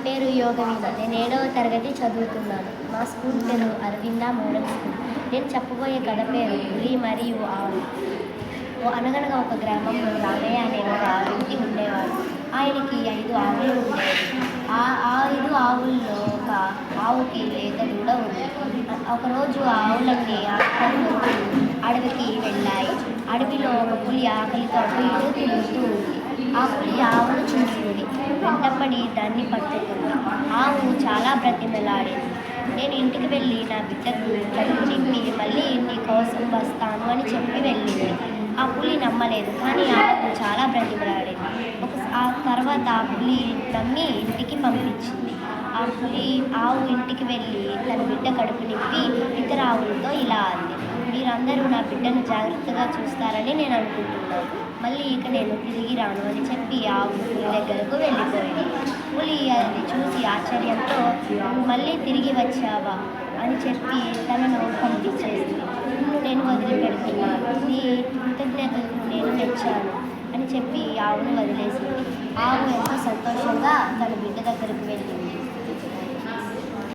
పేరు యోగవీణ. నేను 7వ తరగతి చదువుతున్నాను. మా స్కూల్ పేరు అరవింద మోడల్ స్కూల్. నేను చెప్పబోయే కథ పేరు పులి మరియు ఆవు. అనగనగా ఒక గ్రామంలో రామయ్య అనే ఒక వ్యక్తి ఉండేవాడు. ఆయనకి 5 ఆవులు ఉండేవి. ఆ 5 ఆవుల్లో ఒక ఆవుకి లేక దూడ ఉంది. ఒకరోజు ఆ ఆవులన్నీ అడవికి వెళ్ళాయి. అడవిలో ఒక పులి ఆకలితో అటు ఇటు తిరుగుతూ ఉంది. ఆ పులి ఆవును చూసింది. వెంటపడి దాన్ని పట్టుకుంది. ఆవు చాలా బ్రతిమలాడింది. నేను ఇంటికి వెళ్ళి నా బిడ్డకు చిప్పి మళ్ళీ నీ కోసం వస్తాను అని చెప్పి వెళ్ళింది. ఆ పులి నమ్మలేదు, కానీ ఆవు చాలా బ్రతిమలాడింది. ఆ తర్వాత ఆ పులి నమ్మి ఇంటికి పంపించింది. ఆవు ఇంటికి వెళ్ళి తన బిడ్డ కడుపు నింపి ఇతర ఆవులతో ఇలా అంది: మీరందరూ నా బిడ్డను జాగ్రత్తగా చూస్తారని నేను అనుకుంటున్నాను. మళ్ళీ ఇక నేను తిరిగి రాను అని చెప్పి ఆవు పులి దగ్గరకు వెళ్ళిపోయింది. పులి అది చూసి ఆశ్చర్యంతో మళ్ళీ తిరిగి వచ్చావా అని చెప్పి తనను పంపించేసింది. నేను వదిలిపెడుతున్నాను, నీ కృతజ్ఞతలకు నేను మెచ్చాను అని చెప్పి ఆవును వదిలేసింది. ఆవు ఎంతో సంతోషంగా తన బిడ్డ దగ్గరకు వెళ్ళింది.